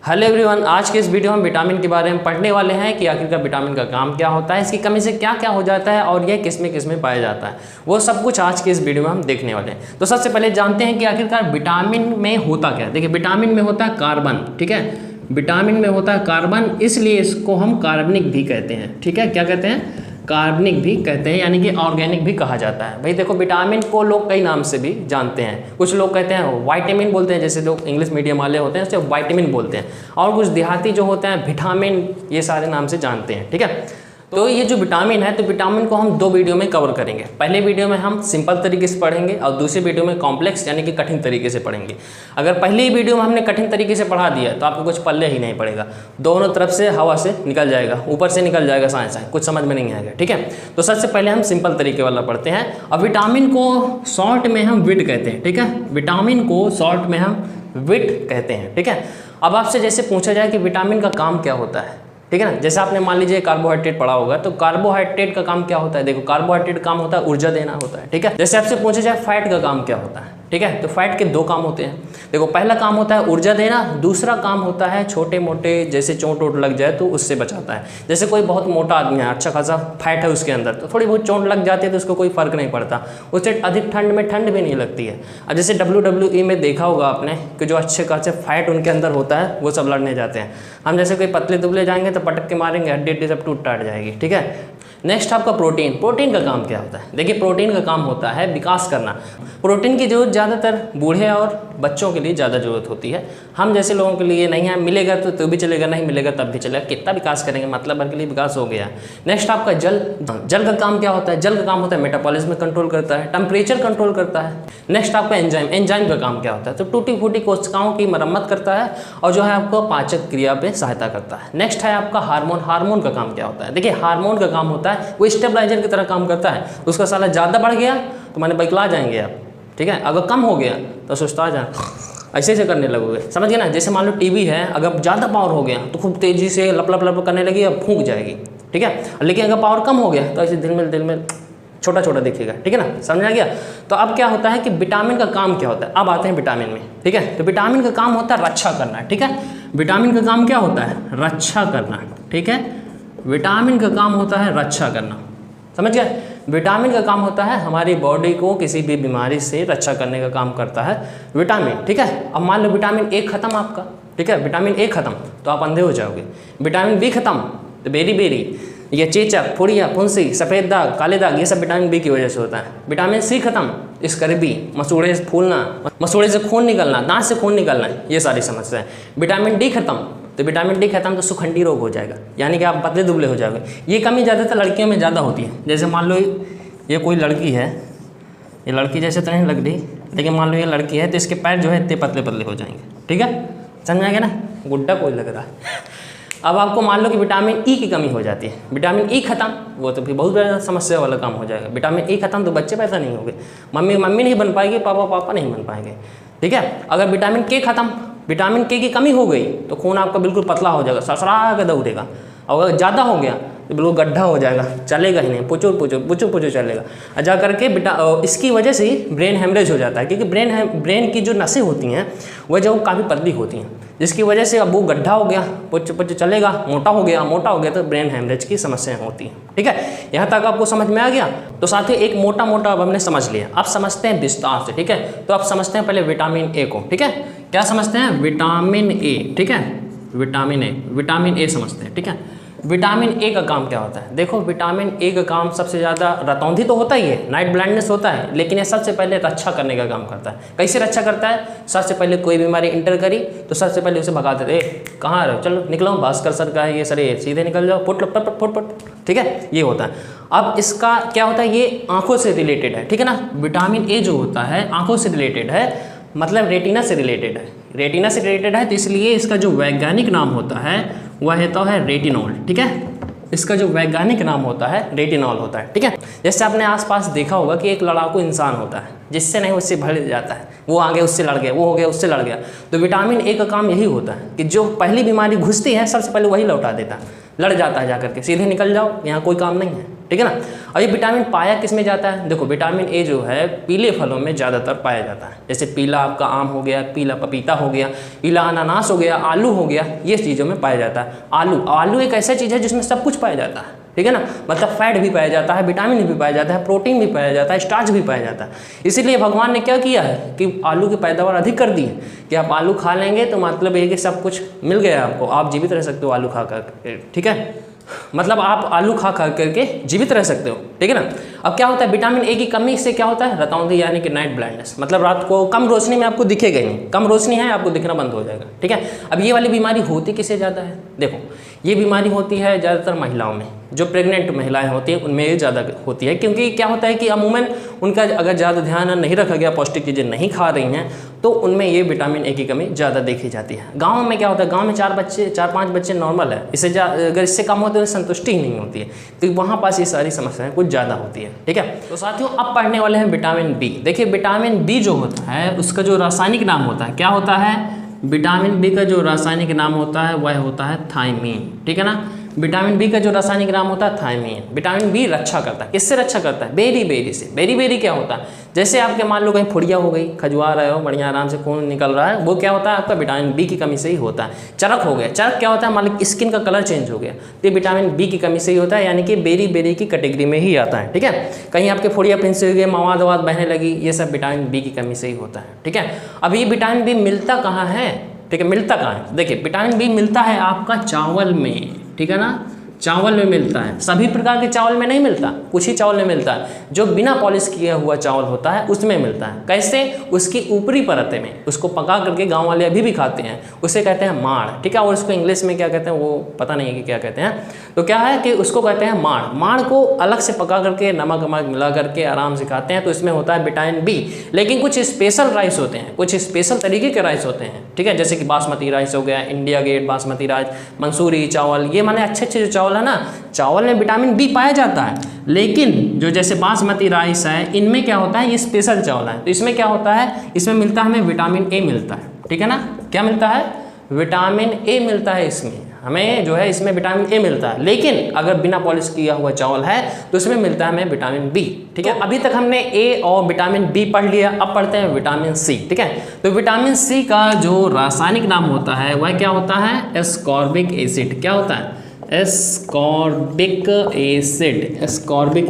Hello everyone, आज के इस वीडियो में विटामिन के बारे में पढ़ने वाले हैं कि आखिरकार विटामिन का काम क्या होता है, इसकी कमी से क्या क्या हो जाता है और यह किस में पाया जाता है, वो सब कुछ आज के इस वीडियो में हम देखने वाले हैं। तो सबसे पहले जानते हैं कि आखिरकार विटामिन में होता क्या है। देखिए, विटामिन में होता है कार्बन, ठीक है। विटामिन में होता है कार्बन, इसलिए इसको हम कार्बनिक भी कहते हैं, ठीक है। क्या कहते हैं? कार्बनिक भी कहते हैं, यानी कि ऑर्गेनिक भी कहा जाता है। भाई देखो, विटामिन को लोग कई नाम से भी जानते हैं। कुछ लोग कहते हैं वाइटामिन बोलते हैं, जैसे लोग इंग्लिश मीडियम वाले होते हैं उसे वाइटामिन बोलते हैं, और कुछ देहाती जो होते हैं विटामिन, ये सारे नाम से जानते हैं, ठीक है। तो ये जो विटामिन है, तो विटामिन को हम दो वीडियो में कवर करेंगे। पहले वीडियो में हम सिंपल तरीके से पढ़ेंगे और दूसरे वीडियो में कॉम्प्लेक्स यानी कि कठिन तरीके से पढ़ेंगे। अगर पहले ही वीडियो में हमने कठिन तरीके से पढ़ा दिया तो आपको कुछ पल्ले ही नहीं पड़ेगा, दोनों तरफ से हवा से निकल जाएगा, ऊपर से निकल जाएगा, साइंस कुछ समझ में नहीं आएगा, ठीक है। तो सबसे पहले हम सिंपल तरीके वाला पढ़ते हैं। और विटामिन को शॉर्ट में हम विट कहते हैं, ठीक है। विटामिन को शॉर्ट में हम विट कहते हैं, ठीक है। अब आपसे जैसे पूछा जाए कि विटामिन का काम क्या होता है, ठीक है ना। जैसे आपने मान लीजिए कार्बोहाइड्रेट पढ़ा होगा, तो कार्बोहाइड्रेट का काम क्या होता है? देखो, कार्बोहाइड्रेट का काम होता है ऊर्जा देना होता है, ठीक है। जैसे आपसे पूछा जाए फैट का काम क्या होता है, ठीक है, तो फैट के दो काम होते हैं। देखो, पहला काम होता है ऊर्जा देना, दूसरा काम होता है छोटे मोटे जैसे चोट वोट लग जाए तो उससे बचाता है। जैसे कोई बहुत मोटा आदमी है, अच्छा खासा फैट है उसके अंदर, तो थोड़ी बहुत चोट लग जाती है तो उसको कोई फर्क नहीं पड़ता, उससे अधिक ठंड में ठंड भी नहीं लगती है। अब जैसे WWE में देखा होगा आपने कि जो अच्छे खासे फैट उनके अंदर होता है वो सब लड़ने जाते हैं। हम जैसे कोई पतले दुबले जाएंगे तो पटक के मारेंगे, हड्डी सब टूट टाट जाएगी, ठीक है। नेक्स्ट आपका प्रोटीन। प्रोटीन का काम क्या होता है? देखिए, प्रोटीन का काम होता है विकास करना। प्रोटीन की जरूरत ज़्यादातर बूढ़े और बच्चों के लिए ज़्यादा जरूरत होती है, हम जैसे लोगों के लिए नहीं है। मिलेगा तो भी चलेगा, नहीं मिलेगा तब भी चलेगा, कितना विकास करेंगे, मतलब भर के लिए विकास हो गया। नेक्स्ट आपका जल। जल का काम क्या होता है? जल का काम होता है मेटाबॉलिज्म कंट्रोल करता है, टेम्परेचर कंट्रोल करता है। नेक्स्ट आपका एंजाइम। एंजाइम का काम क्या होता है? तो टूटी फूटी कोशिकाओं की मरम्मत करता है और जो है आपको पाचक क्रिया पे सहायता करता है। नेक्स्ट है आपका हार्मोन। हार्मोन का काम क्या होता है? देखिए, हार्मोन का काम होता है वो स्टेबलाइजर की तरह काम करता है। उसका साला ज़्यादा बढ़ गया तो माने बइकला जाएंगे आप, ठीक है। अगर कम हो गया तो सुस्ता जाए, ऐसे करने लगोगे, समझ गए ना। जैसे मान लो टीवी है, अगर ज़्यादा पावर हो गया तो खूब तेज़ी से लप लप लप करने लगी, अब फूंक जाएगी, ठीक है। लेकिन अगर पावर कम हो गया तो ऐसे दिल में छोटा छोटा दिखेगा, ठीक है ना, समझ आ गया। तो अब क्या होता है कि विटामिन का काम क्या होता है? अब आते हैं विटामिन में, ठीक है। तो विटामिन का काम होता है रक्षा करना, ठीक है। विटामिन का काम क्या होता है? रक्षा करना, ठीक है। विटामिन का काम होता है रक्षा करना, समझ गए। विटामिन का काम होता है हमारी बॉडी को किसी भी बीमारी से रक्षा करने का काम करता है विटामिन, ठीक है। अब मान लो विटामिन ए खत्म आपका, ठीक है, विटामिन ए खत्म तो आप अंधे हो जाओगे। विटामिन बी खत्म तो बेरी ये चेचक, फुड़िया, फुंसी, सफ़ेद दाग, काले दाग, ये सब विटामिन बी की वजह से होता है। विटामिन सी खत्म, स्कर्वी, मसूड़े से फूलना, मसूड़े से खून निकलना, दांत से खून निकलना, ये सारी समस्याएं। विटामिन डी खत्म, तो विटामिन डी खत्म तो सुखंडी रोग हो जाएगा, यानी कि आप पतले दुबले हो जाओगे। ये कमी ज़्यादातर लड़कियों में ज़्यादा होती है। जैसे मान लो ये कोई लड़की है, ये लड़की जैसे तो नहीं लग रही, लेकिन मान लो ये लड़की है तो इसके पैर जो है इतने पतले पतले हो जाएंगे, ठीक है, समझ आएगा ना। गुड्डा कोई लग रहा है। अब आपको मान लो कि विटामिन ई की कमी हो जाती है, विटामिन ई खत्म, वो तो फिर बहुत ज़्यादा समस्या वाला काम हो जाएगा। विटामिन ई खत्म तो बच्चे पैदा नहीं होंगे, मम्मी नहीं बन पाएगी, पापा नहीं बन पाएंगे, ठीक है। अगर विटामिन के खत्म, विटामिन के की कमी हो गई तो खून आपका बिल्कुल पतला हो जाएगा, ससरा के दौड़ेगा। और अगर ज़्यादा हो गया तो बिल्कुल गड्ढा हो जाएगा, चलेगा ही नहीं, पुचो चलेगा। और जा करके इसकी वजह से ही ब्रेन हेमरेज हो जाता है, क्योंकि ब्रेन की जो नसें होती हैं वह जो काफ़ी पतली होती हैं, जिसकी वजह से अब वो गड्ढा हो गया, पुचो चलेगा, मोटा हो गया तो ब्रेन हेमरेज की समस्याएं होती हैं, ठीक है। यहाँ तक आपको समझ में आ गया। तो साथ ही एक मोटा अब हमने समझ लिया, अब समझते हैं विस्तार से, ठीक है। तो अब समझते हैं पहले विटामिन ए को, ठीक है। क्या समझते हैं? विटामिन ए, ठीक है। विटामिन ए समझते हैं, ठीक है। विटामिन ए का काम क्या होता है? देखो, विटामिन ए का काम सबसे ज़्यादा रतौंधी तो होता ही है, नाइट ब्लाइंडनेस होता है, लेकिन ये सबसे पहले रक्षा करने का काम करता है। कैसे रक्षा करता है? सबसे पहले कोई बीमारी इंटर करी तो सबसे पहले उसे भगा देते, कहाँ आ रहे हो, चलो निकलो, भास्कर सर का है ये, सर ये सीधे निकल जाओ, फुट, ठीक है, ये होता है। अब इसका क्या होता है? ये आँखों से रिलेटेड है, ठीक है ना। विटामिन ए जो होता है आँखों से रिलेटेड है, मतलब रेटिना से रिलेटेड है। रेटिना से रिलेटेड है तो इसलिए इसका जो वैज्ञानिक नाम होता है वह है तो है रेटिनॉल, ठीक है। इसका जो वैज्ञानिक नाम होता है रेटिनॉल होता है, ठीक है। जैसे आपने आसपास देखा होगा कि एक लड़ाकू इंसान होता है, जिससे नहीं उससे भड़ जाता है, वो आगे उससे लड़ गया, वो हो गया उससे लड़ गया। तो विटामिन ए का काम यही होता है कि जो पहली बीमारी घुसती है सबसे पहले वही लौटा देता है, लड़ जाता है, जाकर के सीधे निकल जाओ, यहाँ कोई काम नहीं है। ठीक है ना। और ये विटामिन पाया किस में जाता है, देखो विटामिन ए जो है पीले फलों में ज़्यादातर पाया जाता है, जैसे पीला आपका आम हो गया, पीला पपीता हो गया, पीला अनानास हो गया, आलू हो गया, ये चीज़ों में पाया जाता है। आलू एक ऐसा चीज़ है जिसमें सब कुछ पाया जाता है, ठीक है ना, मतलब फैट भी पाया जाता है, विटामिन भी पाया जाता है, प्रोटीन भी पाया जाता है, स्टार्च भी पाया जाता है। इसीलिए भगवान ने क्या किया है कि आलू की पैदावार अधिक कर दी है कि आप आलू खा लेंगे तो मतलब ये कि सब कुछ मिल गया आपको, आप जीवित रह सकते हो आलू खा कर, ठीक है, मतलब आप आलू खा करके जीवित रह सकते हो, ठीक है ना। अब क्या होता है, विटामिन ए की कमी से क्या होता है, रतौंधी यानी कि नाइट ब्लाइंडनेस, मतलब रात को कम रोशनी में आपको दिखेगा ही नहीं, कम रोशनी है आपको दिखना बंद हो जाएगा, ठीक है। अब ये वाली बीमारी होती किससे ज़्यादा है, देखो ये बीमारी होती है ज़्यादातर महिलाओं में, जो प्रेग्नेंट महिलाएं होती हैं उनमें ये ज़्यादा होती है, क्योंकि क्या होता है कि अमूमन उनका अगर ज़्यादा ध्यान नहीं रखा गया, पौष्टिक चीज़ें नहीं खा रही हैं, तो उनमें ये विटामिन ए की कमी ज़्यादा देखी जाती है। गाँव में क्या होता है, गाँव में 4-5 बच्चे नॉर्मल है, इससे अगर इससे कम होते तो संतुष्टि ही नहीं होती है, तो वहाँ पास ये सारी समस्याएं कुछ ज़्यादा होती है, ठीक है। तो साथियों अब पढ़ने वाले हैं विटामिन बी। देखिए विटामिन बी जो होता है उसका जो रासायनिक नाम होता है, क्या होता है, विटामिन बी का जो रासायनिक नाम होता है वह होता है थायमीन, ठीक है ना। विटामिन बी का जो रासायनिक नाम होता है थायमीन। विटामिन बी रक्षा करता है, किससे रक्षा करता है, बेरी से। बेरी क्या होता है, जैसे आपके मान लो कहीं फुड़िया हो गई, खजुआ रहे हो, बढ़िया आराम से खून निकल रहा है, वो क्या होता है आपका विटामिन बी की कमी से ही होता है। चरक हो गया, चरक क्या होता है, मान लो स्किन का कलर चेंज हो गया, तो ये विटामिन बी की कमी से ही होता है, यानी कि बेरी की कैटेगरी में ही आता है, ठीक है। कहीं आपके फुड़िया फिंसे हुए, मवाद ववाद बहने लगी, ये सब विटामिन बी की कमी से ही होता है, ठीक है। अब ये विटामिन बी मिलता कहाँ है, ठीक है, मिलता कहाँ है, देखिए विटामिन बी मिलता है आपका चावल में, ठीक है ना, चावल में मिलता है। सभी प्रकार के चावल में नहीं मिलता, कुछ ही चावल में मिलता है, जो बिना पॉलिश किया हुआ चावल होता है उसमें मिलता है। कैसे, उसकी ऊपरी परतें में, उसको पका करके गांव वाले अभी भी खाते हैं, उसे कहते हैं माड़, ठीक है। और उसको इंग्लिश में क्या कहते हैं वो पता नहीं है कि क्या कहते हैं, तो क्या है कि उसको कहते हैं माड़। माड़ को अलग से पका करके नमक वमक मिला करके आराम से खाते हैं, तो इसमें होता है विटामिन बी। लेकिन कुछ स्पेशल राइस होते हैं, कुछ स्पेशल तरीके के राइस होते हैं, ठीक है, जैसे कि बासमती राइस हो गया, इंडिया गेट बासमती राइस, मंसूरी चावल, ये माने अच्छे अच्छे जो चावल है ना, चावल में विटामिन बी पाया जाता है। लेकिन जो जैसे बासमती राइस है, इनमें क्या होता है, ये स्पेशल चावल है, तो इसमें क्या होता है, इसमें मिलता है हमें विटामिन ए मिलता है, ठीक है ना। क्या मिलता है, विटामिन ए मिलता है, इसमें हमें जो है इसमें विटामिन ए मिलता है। लेकिन अगर बिना पॉलिश किया हुआ चावल है तो इसमें मिलता है हमें विटामिन बी, ठीक है। अभी तक हमने ए और विटामिन बी पढ़ लिया, अब पढ़ते हैं विटामिन सी, ठीक है। तो विटामिन सी का जो रासायनिक नाम होता है वह क्या होता है, एस्कॉर्बिक एसिड। क्या होता है, एस्कॉर्बिक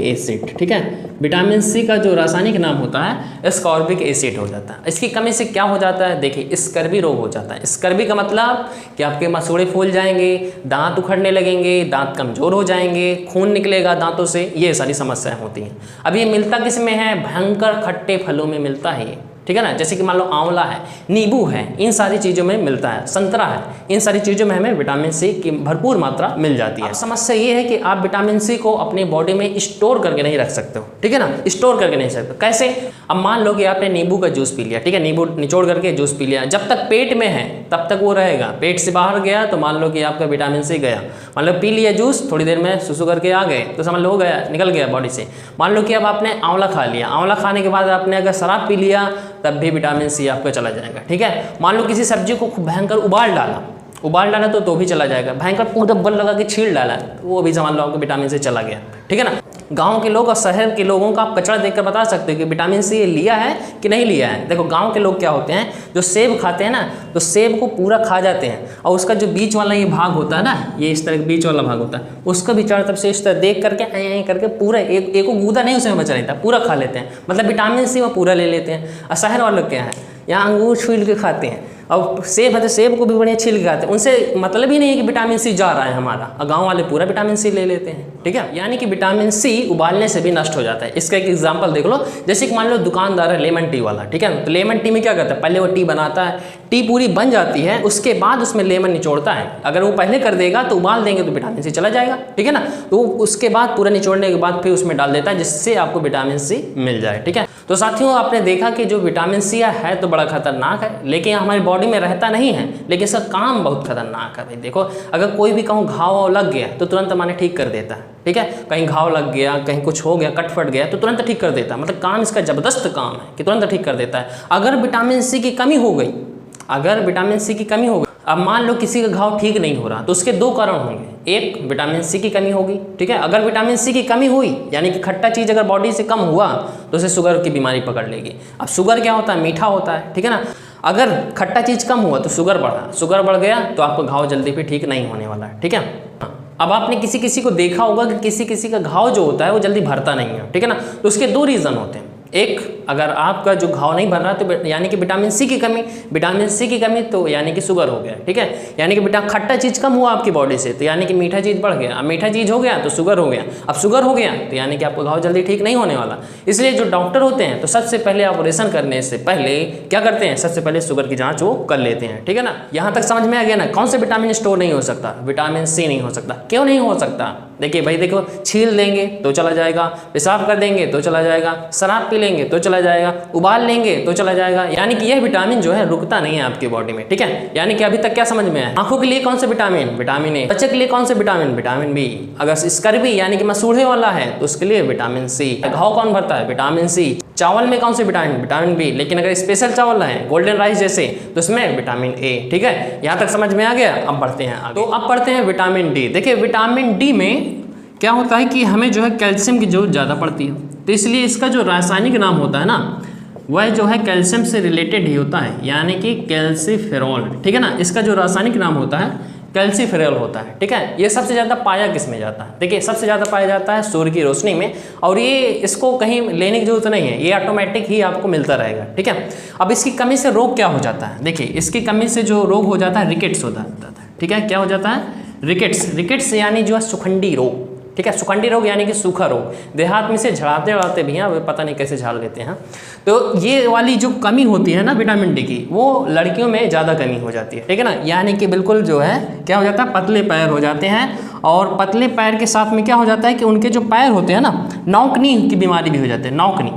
एसिड, ठीक है। विटामिन सी का जो रासायनिक नाम होता है एस्कॉर्बिक एसिड हो जाता है। इसकी कमी से क्या हो जाता है, देखिए स्कर्वी रोग हो जाता है। स्कर्वी का मतलब कि आपके मसूड़े फूल जाएंगे, दांत उखड़ने लगेंगे, दांत कमजोर हो जाएंगे, खून निकलेगा दांतों से, ये सारी समस्याएं होती हैं। अब ये मिलता किस में है, भयंकर खट्टे फलों में मिलता है ये, ठीक है ना, जैसे कि मान लो आंवला है, नींबू है, इन सारी चीज़ों में मिलता है, संतरा है, इन सारी चीज़ों में हमें विटामिन सी की भरपूर मात्रा मिल जाती है। समस्या ये है कि आप विटामिन सी को अपनी बॉडी में स्टोर करके नहीं रख सकते हो, ठीक है ना, स्टोर करके नहीं सकते। कैसे, अब मान लो कि आपने नींबू का जूस पी लिया, ठीक है, नींबू निचोड़ करके जूस पी लिया, जब तक पेट में है तब तक वो रहेगा, पेट से बाहर गया तो मान लो कि आपका विटामिन सी गया। मान लो पी लिया जूस, थोड़ी देर में सुसु करके आ गए तो समझ लो हो गया, निकल गया बॉडी से। मान लो कि अब आपने आंवला खा लिया, आंवला खाने के बाद आपने अगर शराब पी लिया तब भी विटामिन सी आपका चला जाएगा, ठीक है। मान लो किसी सब्जी को खूब भयंकर उबाल डाला तो भी चला जाएगा, भयंकर पूरा बल लगा के छील डाला तो वो भी समझ लो आपको विटामिन सी चला गया, ठीक है ना। गांव के लोग और शहर के लोगों का आप कचरा देखकर बता सकते हो कि विटामिन सी लिया है कि नहीं लिया है। देखो गांव के लोग क्या होते हैं, जो सेब खाते हैं ना, तो सेब को पूरा खा जाते हैं और उसका जो बीच वाला ये भाग होता है ना, ये इस तरह का बीच वाला भाग होता है, उसका भी चारों तरफ से इस तरह देख करके ऐ करके पूरा एक गूदा नहीं उसमें बचा रहता, पूरा खा लेते हैं, मतलब विटामिन सी वो पूरा ले लेते हैं। और शहर वाले लोग क्या है, यहाँ अंगूर छील के खाते हैं, और सेब है तो सेब को भी बढ़िया छील के खाते हैं, उनसे मतलब ही नहीं है कि विटामिन सी जा रहा है हमारा, और गाँव वाले पूरा विटामिन सी ले लेते हैं, ठीक है। यानी कि विटामिन सी उबालने से भी नष्ट हो जाता है। इसका एक एग्जांपल देख लो, जैसे कि मान लो दुकानदार है लेमन टी वाला, ठीक है, तो लेमन टी में क्या करता है, पहले वो टी बनाता है, टी पूरी बन जाती है, उसके बाद उसमें लेमन निचोड़ता है। अगर वो पहले कर देगा तो उबाल देंगे तो विटामिन सी चला जाएगा, ठीक है ना। तो उसके बाद पूरा निचोड़ने के बाद फिर उसमें डाल देता है, जिससे आपको विटामिन सी मिल जाए, ठीक है। तो साथियों आपने देखा कि जो विटामिन सी है तो बड़ा खतरनाक है, लेकिन हमारी बॉडी में रहता नहीं है, लेकिन इसका काम बहुत खतरनाक है भाई। देखो अगर कोई भी कहूँ घाव लग गया तो तुरंत माने ठीक कर देता है, ठीक है। कहीं घाव लग गया, कहीं कुछ हो गया, कट फट गया तो तुरंत ठीक कर देता है, मतलब काम इसका जबरदस्त काम है कि तुरंत ठीक कर देता है। अगर विटामिन सी की कमी हो गई, अब मान लो किसी का घाव ठीक नहीं हो रहा तो उसके दो कारण होंगे, एक विटामिन सी की कमी होगी, ठीक है। अगर विटामिन सी की कमी हुई यानी कि खट्टा चीज़ अगर बॉडी से कम हुआ तो उसे शुगर की बीमारी पकड़ लेगी। अब शुगर क्या होता है, मीठा होता है, ठीक है ना। अगर खट्टा चीज़ कम हुआ तो शुगर बढ़ा, शुगर बढ़ गया तो आपका घाव जल्दी भी ठीक नहीं होने वाला है, ठीक है। अब आपने किसी किसी को देखा होगा कि किसी किसी का घाव जो होता है वो जल्दी भरता नहीं है, ठीक है ना। तो उसके दो रीज़न होते हैं, एक अगर आपका जो घाव नहीं भर रहा तो यानी कि विटामिन सी की कमी, विटामिन सी की कमी तो यानी कि शुगर हो गया, ठीक है। यानी कि खट्टा चीज़ कम हुआ आपकी बॉडी से तो यानी कि मीठा चीज़ बढ़ गया, अब मीठा चीज़ हो गया तो शुगर हो गया, अब शुगर हो गया तो यानी कि आपका घाव जल्दी ठीक नहीं होने वाला। इसलिए जो डॉक्टर होते हैं तो सबसे पहले ऑपरेशन करने से पहले क्या करते हैं, सबसे पहले शुगर की जाँच वो कर लेते हैं, ठीक है ना। यहाँ तक समझ में आ गया ना, कौन से विटामिन स्टोर नहीं हो सकता, विटामिन सी नहीं हो सकता। क्यों नहीं हो सकता, देखिए भाई, देखो छील देंगे तो चला जाएगा, पेशाब कर देंगे तो चला जाएगा, शराब पी लेंगे तो चला जाएगा, उबाल लेंगे तो चला जाएगा, यानी कि यह विटामिन जो है रुकता नहीं है आपकी बॉडी में, ठीक है। यानी कि अभी तक क्या समझ में आया, आंखों के लिए कौन सा विटामिन, विटामिन ए, बच्चे के लिए कौन सा विटामिन, विटामिन बी, अगर स्कर्वी यानी कि मसूड़े वाला है तो उसके लिए विटामिन सी, घाव कौन भरता है, विटामिन सी। चावल में कौन से विटामिन, विटामिन बी, लेकिन अगर स्पेशल चावल है गोल्डन राइस जैसे तो उसमें विटामिन ए, ठीक है। यहाँ तक समझ में आ गया। अब बढ़ते हैं आगे, तो अब पढ़ते हैं विटामिन डी। देखिए विटामिन डी में क्या होता है कि हमें जो है कैल्शियम की जरूरत ज़्यादा पड़ती है, तो इसलिए इसका जो रासायनिक नाम होता है ना वह जो है कैल्शियम से रिलेटेड ही होता है, यानी कि कैल्सीफेरॉल, ठीक है ना। इसका जो रासायनिक नाम होता है कैल्सीफेरॉल होता है, ठीक है। ये सबसे ज़्यादा पाया किस में जाता है, देखिए सबसे ज़्यादा पाया जाता है सूर्य की रोशनी में, और ये इसको कहीं लेने की जरूरत नहीं है, ये ऑटोमेटिक ही आपको मिलता रहेगा, ठीक है। अब इसकी कमी से रोग क्या हो जाता है, देखिए इसकी कमी से जो रोग हो जाता है रिकेट्स हो जाता है, ठीक है। क्या हो जाता है, रिकेट्स, रिकेट्स यानी जो है सुखंडी रोग, ठीक है। सुखंडी रोग यानी कि सूखा रोग, देहात में से झड़ाते वड़ाते भी हैं, वे पता नहीं कैसे झाड़ लेते हैं। तो ये वाली जो कमी होती है ना विटामिन डी की, वो लड़कियों में ज़्यादा कमी हो जाती है, ठीक है ना। यानी कि बिल्कुल जो है क्या हो जाता है, पतले पैर हो जाते हैं, और पतले पैर के साथ में क्या हो जाता है कि उनके जो पैर होते हैं ना, नौकनी की बीमारी भी हो जाती है। नौकनी,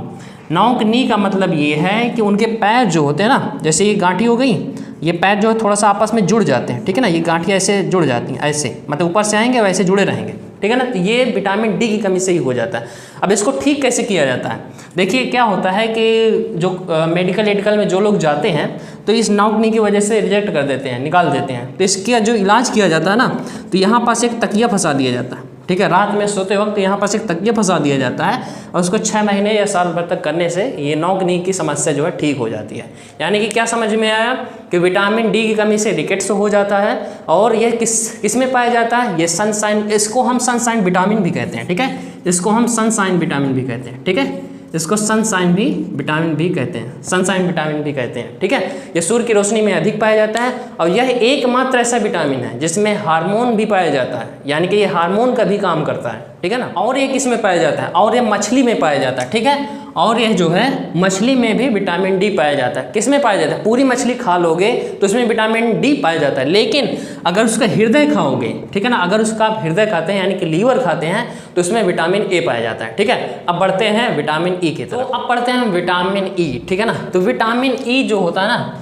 नौकनी का मतलब ये है कि उनके पैर जो होते हैं ना, जैसे ये गांठी हो गई, ये पैर जो है थोड़ा सा आपस में जुड़ जाते हैं, ठीक है ना। ये गांठियाँ ऐसे जुड़ जाती हैं, ऐसे मतलब ऊपर से आएंगे वैसे जुड़े रहेंगे, ठीक है ना। तो ये विटामिन डी की कमी से ही हो जाता है। अब इसको ठीक कैसे किया जाता है, देखिए क्या होता है कि जो मेडिकल में जो लोग जाते हैं तो इस नौकनी की वजह से रिजेक्ट कर देते हैं, निकाल देते हैं। तो इसका जो इलाज किया जाता है ना, तो यहाँ पास एक तकिया फंसा दिया जाता है, ठीक है। रात में सोते वक्त यहाँ पास एक तकिया फंसा दिया जाता है, और उसको 6 महीने या साल भर तक करने से ये नौकनी की समस्या जो है ठीक हो जाती है। यानी कि क्या समझ में आया कि विटामिन डी की कमी से रिकेट्स हो जाता है, और यह किस में पाया जाता है, ये सनसाइन, इसको हम सनसाइन विटामिन भी कहते हैं, ठीक है। इसको हम सनसाइन विटामिन भी कहते हैं, ठीक है। इसको सनसाइन भी विटामिन भी कहते हैं, सनसाइन विटामिन भी कहते हैं, ठीक है। यह सूर्य की रोशनी में अधिक पाया जाता है, और यह एकमात्र ऐसा विटामिन है जिसमें हार्मोन भी पाया जाता है, यानी कि ये हार्मोन का भी काम करता है, ठीक है ना। और ये किस में पाया जाता है, और ये मछली में पाया जाता है, ठीक है। और यह जो है मछली में भी विटामिन डी पाया जाता है। किस में पाया जाता है, पूरी मछली खा लोगे तो उसमें विटामिन डी पाया जाता है, लेकिन अगर उसका हृदय खाओगे, ठीक है ना, अगर उसका आप हृदय खाते हैं यानी कि लीवर खाते हैं तो उसमें विटामिन ए पाया जाता है, ठीक है। अब बढ़ते हैं विटामिन ई की तरफ। तो अब पढ़ते हैं विटामिन ई, ठीक है ना। तो विटामिन ई जो होता है ना,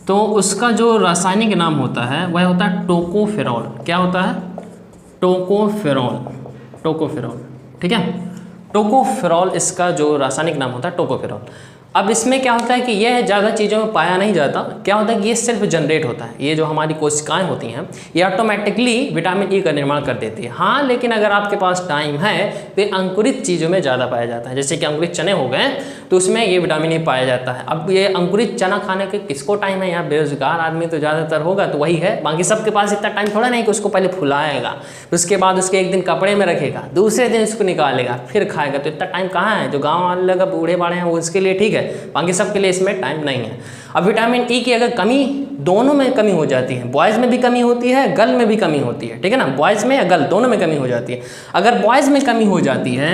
तो उसका जो रासायनिक नाम होता है वह होता है टोकोफेरॉल। क्या होता है, टोकोफेरॉल, टोकोफेरॉल, ठीक है। टोकोफेरॉल इसका जो रासायनिक नाम होता है टोकोफेरॉल। अब इसमें क्या होता है कि यह ज़्यादा चीज़ों में पाया नहीं जाता, क्या होता है कि ये सेल्फ जनरेट होता है, ये जो हमारी कोशिकाएं होती हैं ये ऑटोमेटिकली विटामिन ई का निर्माण कर देती है। हाँ, लेकिन अगर आपके पास टाइम है तो अंकुरित चीज़ों में ज़्यादा पाया जाता है, जैसे कि अंकुरित चने हो गए तो उसमें ये विटामिन ई पाया जाता है। अब ये अंकुरित चना खाने के किसको टाइम है, यहाँ बेरोजगार आदमी तो ज़्यादातर होगा तो वही है, बाकी सबके पास इतना टाइम थोड़ा नहीं कि उसको पहले फुलाएगा, उसके बाद उसके एक दिन कपड़े में रखेगा, दूसरे दिन उसको निकालेगा फिर खाएगा, तो इतना टाइम कहाँ है। जो गाँव वाले लोग बूढ़े बाड़े हैं वो उसके लिए ठीक है, बाकी सबके लिए इसमें टाइम नहीं है। अब विटामिन ई की अगर कमी, दोनों में कमी हो जाती है, बॉयज़ में भी कमी होती है, गर्ल में भी कमी होती है, ठीक है ना। बॉयज़ में या गर्ल दोनों में कमी हो जाती है। अगर बॉयज़ में कमी हो जाती है,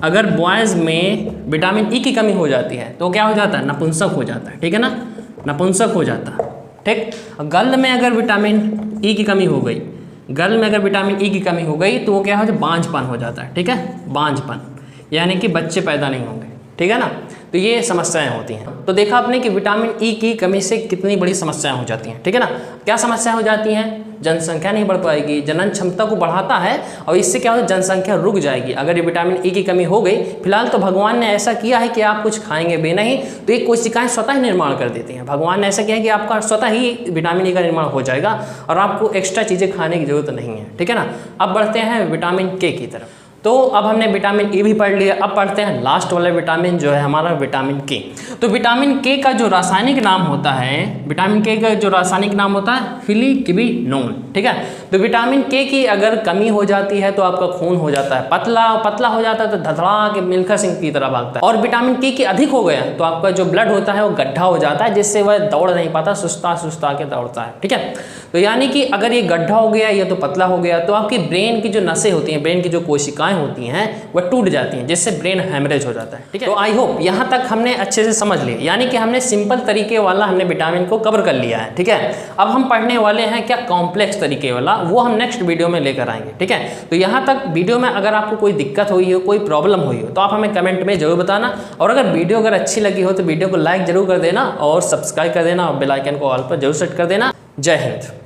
अगर बॉयज़ में विटामिन ई की कमी हो जाती है तो क्या हो जाता है, नपुंसक हो जाता है, ठीक है ना, नपुंसक हो जाता है, ठीक। गर्ल में अगर विटामिन ई की कमी हो गई, गर्ल में अगर विटामिन ई की कमी हो गई तो वो क्या हो जाए, बांझपन हो जाता है, ठीक है, बांझपन, यानी कि बच्चे पैदा नहीं होंगे, ठीक है ना। तो ये समस्याएं होती हैं। तो देखा आपने कि विटामिन ई की कमी से कितनी बड़ी समस्याएं हो जाती हैं, ठीक है ना। क्या समस्या हो जाती हैं, जनसंख्या नहीं बढ़ पाएगी, जनन क्षमता को बढ़ाता है और इससे क्या होता है, जनसंख्या रुक जाएगी अगर ये विटामिन ई की कमी हो गई। फिलहाल तो भगवान ने ऐसा किया है कि आप कुछ खाएंगे भी नहीं तो ये कोशिकाएं स्वतः ही निर्माण कर देती हैं। भगवान ने ऐसा किया है कि आपका स्वतः ही विटामिन ई का निर्माण हो जाएगा और आपको एक्स्ट्रा चीज़ें खाने की जरूरत नहीं है, ठीक है ना। अब बढ़ते हैं विटामिन के की तरफ। तो अब हमने विटामिन ई भी पढ़ लिया, अब पढ़ते हैं लास्ट वाला विटामिन जो है हमारा विटामिन के। तो विटामिन के का जो रासायनिक नाम होता है, विटामिन के का जो रासायनिक नाम होता है फिलिकिबिनोन, ठीक है। तो विटामिन के की अगर कमी हो जाती है तो आपका खून हो जाता है पतला, पतला हो जाता है तो धड़धड़ा के मिल्खा सिंह की तरह भागता है। और विटामिन के की अधिक हो गया तो आपका जो ब्लड होता है वो गड्ढा हो जाता है, जिससे वह दौड़ नहीं पाता, सुस्ता सुस्ता के दौड़ता है, ठीक है। तो यानी कि अगर ये गड्ढा हो गया या तो पतला हो गया तो आपकी ब्रेन की जो नसें होती हैं, ब्रेन की जो कोशिकाएं होती हैं वह टूट जाती हैं, जिससे ब्रेन हेमरेज हो जाता है, ठीक है। तो आई होप यहाँ तक हमने अच्छे से समझ लिया, यानी कि हमने सिंपल तरीके वाला हमने विटामिन को कवर कर लिया है, ठीक है। अब हम पढ़ने वाले हैं क्या कॉम्प्लेक्स तरीके वाला, वो हम नेक्स्ट वीडियो में लेकर आएंगे, ठीक है। तो यहाँ तक वीडियो में अगर आपको कोई दिक्कत हुई हो, कोई प्रॉब्लम हुई हो तो आप हमें कमेंट में जरूर बताना। और अगर वीडियो अगर अच्छी लगी हो तो वीडियो को लाइक जरूर कर देना और सब्सक्राइब कर देना और बेल आइकन को ऑल पर जरूर सेट कर देना। जय हिंद।